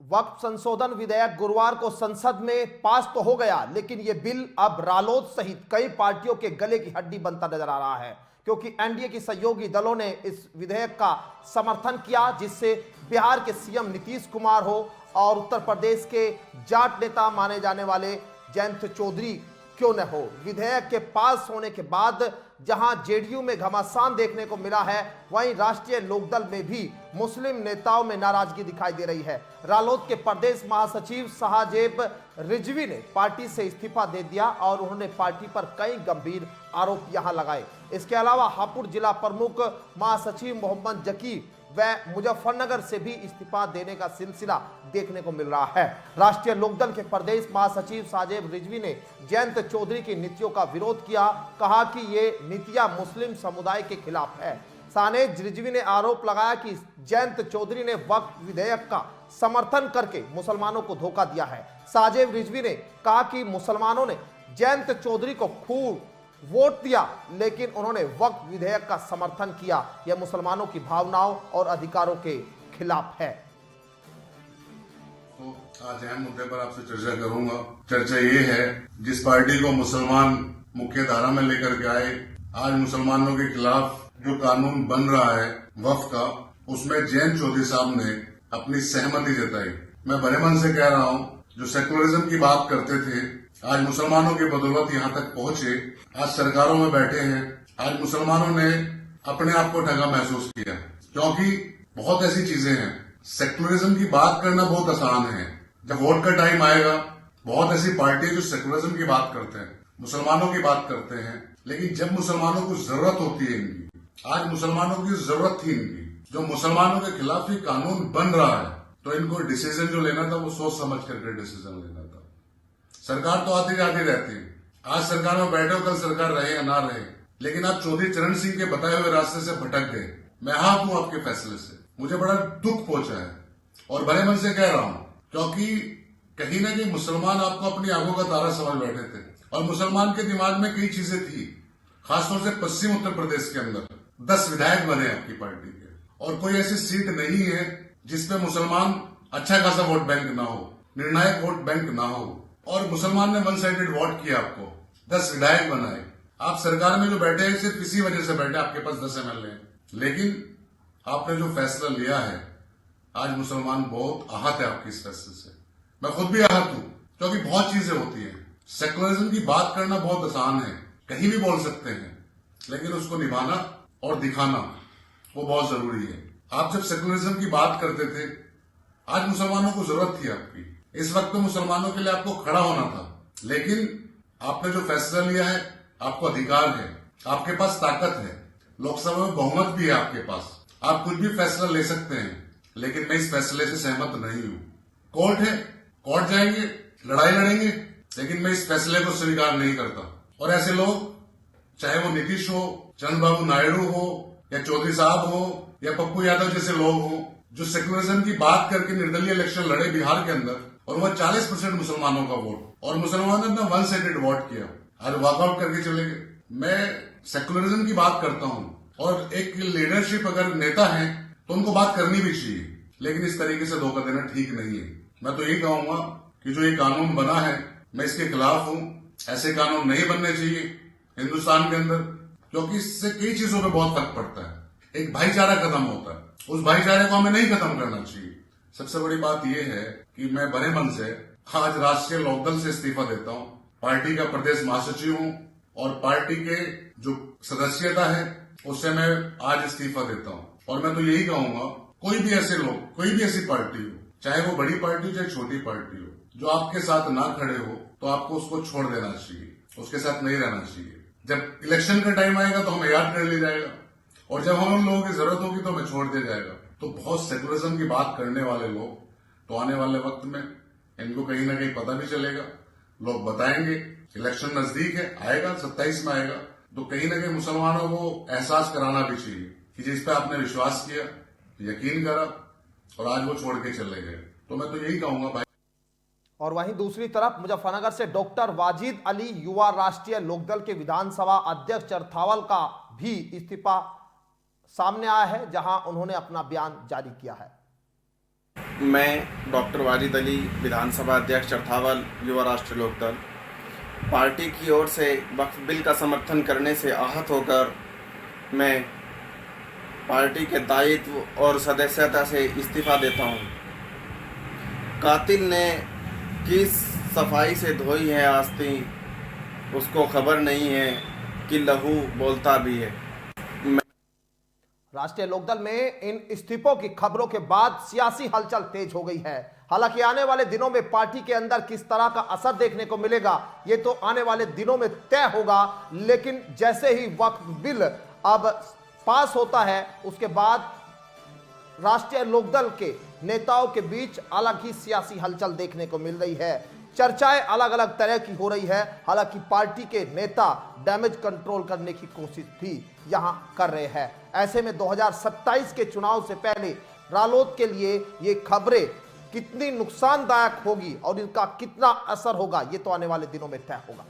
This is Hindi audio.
वक्फ संशोधन विधेयक गुरुवार को संसद में पास तो हो गया, लेकिन यह बिल अब रालोद सहित कई पार्टियों के गले की हड्डी बनता नजर आ रहा है, क्योंकि एनडीए की सहयोगी दलों ने इस विधेयक का समर्थन किया, जिससे बिहार के सीएम नीतीश कुमार हो और उत्तर प्रदेश के जाट नेता माने जाने वाले जयंत चौधरी क्यों न हो। विधेयक के पास होने के बाद जहां जेडीयू में घमासान देखने को मिला है, वहीं राष्ट्रीय लोकदल में भी मुस्लिम नेताओं में नाराजगी दिखाई दे रही है। रालोद के प्रदेश महासचिव साजेब रिजवी ने पार्टी से इस्तीफा दे दिया और उन्होंने पार्टी पर कई गंभीर आरोप यहां लगाए। इसके अलावा हापुड़ जिला प्रमुख महासचिव मोहम्मद जकी व मुजफ्फरनगर से भी इस्तीफा देने का सिलसिला देखने को मिल रहा है। राष्ट्रीय लोकदल के प्रदेश महासचिव साजेब रिजवी ने जयंत चौधरी की नीतियों का विरोध किया, कहा कि ये नीतियां मुस्लिम समुदाय के खिलाफ है। सानेज रिजवी ने आरोप लगाया कि जयंत चौधरी ने वक्फ विधेयक का समर्थन करके मुसलमानों को धोखा दिया है। साजेब रिजवी ने कहा कि मुसलमानों ने जयंत चौधरी को खूब वोट दिया, लेकिन उन्होंने वक्फ विधेयक का समर्थन किया। यह मुसलमानों की भावनाओं और अधिकारों के खिलाफ है। तो आज अहम मुद्दे पर आपसे चर्चा करूंगा। चर्चा ये है, जिस पार्टी को मुसलमान मुख्य धारा में लेकर के आए, आज मुसलमानों के खिलाफ जो कानून बन रहा है वक्फ का, उसमें जयंत चौधरी साहब ने अपनी सहमति जताई। मैं बड़े मन से कह रहा हूं, जो सेकुलरिज्म की बात करते थे, आज मुसलमानों की बदौलत यहां तक पहुंचे, आज सरकारों में बैठे हैं, आज मुसलमानों ने अपने आप को ठगा महसूस किया, क्योंकि बहुत ऐसी चीजें हैं। सेकुलरिज्म की बात करना बहुत आसान है, जब वोट का टाइम आएगा बहुत ऐसी पार्टी जो सेकुलरिज्म की बात करते हैं, मुसलमानों की बात करते हैं, लेकिन जब मुसलमानों को जरूरत होती है इनकी, आज मुसलमानों की जरूरत थी इनकी, जो मुसलमानों के खिलाफ ये कानून बन रहा है, तो इनको डिसीजन जो लेना था वो सोच समझ करके डिसीजन लेना था। सरकार तो आती जाती रहती है, आज सरकार में बैठे हो, कल सरकार रहे या ना रहे, लेकिन आप चौधरी चरण सिंह के बताए हुए रास्ते से भटक गए। मैं हाथ हूं आपके फैसले से, मुझे बड़ा दुख पहुंचा है और बड़े मन से कह रहा हूं, क्योंकि कहीं ना कहीं मुसलमान आपको अपनी आंखों का तारा समझ बैठे थे और मुसलमान के दिमाग में कई चीजें थी। खासतौर से पश्चिम उत्तर प्रदेश के अंदर 10 विधायक बने आपकी पार्टी के, और कोई ऐसी सीट नहीं है जिसपे मुसलमान अच्छा खासा वोट बैंक ना हो, निर्णायक वोट बैंक ना हो, और मुसलमान ने वन साइडेड वोट किया, आपको 10 विधायक बनाए। आप सरकार में जो बैठे हैं सिर्फ इसी वजह से बैठे, आपके पास 10 MLA हैं, लेकिन आपने जो फैसला लिया है, आज मुसलमान बहुत आहत है आपके इस फैसले से। मैं खुद भी आहत हूं, क्योंकि बहुत चीजें होती हैं। सेकुलरिज्म की बात करना बहुत आसान है, कहीं भी बोल सकते हैं, लेकिन उसको निभाना और दिखाना वो बहुत जरूरी है। आप जब सेकुलरिज्म की बात करते थे, आज मुसलमानों को जरूरत थी आपकी, इस वक्त तो मुसलमानों के लिए आपको खड़ा होना था, लेकिन आपने जो फैसला लिया है, आपको अधिकार है, आपके पास ताकत है, लोकसभा में बहुमत भी है आपके पास, आप कुछ भी फैसला ले सकते हैं, लेकिन मैं इस फैसले से सहमत नहीं हूं। कोर्ट है, कोर्ट जाएंगे, लड़ाई लड़ेंगे, लेकिन मैं इस फैसले को स्वीकार नहीं करता। और ऐसे लोग, चाहे वो नीतीश हो, चंद्रबाबू नायडू हो, या चौधरी साहब हो, या पप्पू यादव जैसे लोग हो, जो सेकुलरिज्म की बात करके निर्दलीय इलेक्शन लड़े बिहार के अंदर, और वह 40% मुसलमानों का वोट, और मुसलमानों ने अपना वन साइडेड वोट किया, आज वॉकआउट करके चले गए। मैं सेकुलरिज्म की बात करता हूं, और एक लीडरशिप अगर नेता है तो उनको बात करनी भी चाहिए, लेकिन इस तरीके से धोखा देना ठीक नहीं है। मैं तो यही कहूंगा कि जो ये कानून बना है, मैं इसके खिलाफ हूं। ऐसे कानून नहीं बनने चाहिए हिंदुस्तान के अंदर, क्योंकि इससे कई चीजों पे बहुत फर्क पड़ता है। एक भाईचारा खत्म होता है, उस भाईचारे को हमें नहीं खत्म करना चाहिए। सबसे बड़ी बात यह है कि मैं बड़े मन से आज राष्ट्रीय लोकदल से इस्तीफा देता हूं, पार्टी का प्रदेश महासचिव हूं, और पार्टी के जो सदस्यता है उससे मैं आज इस्तीफा देता हूं। और मैं तो यही कहूंगा, कोई भी ऐसे लोग, कोई भी ऐसी पार्टी हो, चाहे वो बड़ी पार्टी हो चाहे छोटी पार्टी हो, जो आपके साथ ना खड़े हो, तो आपको उसको छोड़ देना चाहिए, उसके साथ नहीं रहना चाहिए। जब इलेक्शन का टाइम आएगा तो हमें याद कर लिया जाएगा, और जब हम उन लोगों की जरूरत होगी तो हमें छोड़ दिया जाएगा। तो बहुत सेकुलरिज्म की बात करने वाले लोग, तो आने वाले वक्त में इनको कहीं ना कहीं पता भी चलेगा, लोग बताएंगे, इलेक्शन नजदीक है, आएगा 27 में आएगा, तो कहीं ना कहीं मुसलमानों को एहसास कराना भी चाहिए कि जिस पे आपने विश्वास किया, यकीन करा, और आज वो छोड़ के चले गए। तो मैं तो यही कहूंगा भाई। और वहीं दूसरी तरफ मुजफ्फरनगर से डॉक्टर वाजिद अली, युवा राष्ट्रीय लोकदल के विधानसभा अध्यक्ष चरथावल का भी इस्तीफा सामने आया है, जहां उन्होंने अपना बयान जारी किया है। मैं डॉक्टर वाजिद अली, विधानसभा अध्यक्ष चरथावल, युवा राष्ट्र लोकदल, पार्टी की ओर से वक्फ बिल का समर्थन करने से आहत होकर मैं पार्टी के दायित्व और सदस्यता से इस्तीफा देता हूं। कातिल ने किस सफाई से धोई है आस्तीं, उसको खबर नहीं है कि लहू बोलता भी है। राष्ट्रीय लोकदल में इन इस्तीफों की खबरों के बाद सियासी हलचल तेज हो गई है। हालांकि आने वाले दिनों में पार्टी के अंदर किस तरह का असर देखने को मिलेगा ये तो आने वाले दिनों में तय होगा, लेकिन जैसे ही वक्फ बिल अब पास होता है उसके बाद राष्ट्रीय लोकदल के नेताओं के बीच अलग ही सियासी हलचल देखने को मिल रही है। चर्चाएं अलग अलग तरह की हो रही है। हालांकि पार्टी के नेता डैमेज कंट्रोल करने की कोशिश भी यहां कर रहे हैं। ऐसे में 2027 के चुनाव से पहले रालोद के लिए ये खबरें कितनी नुकसानदायक होगी और इनका कितना असर होगा ये तो आने वाले दिनों में तय होगा।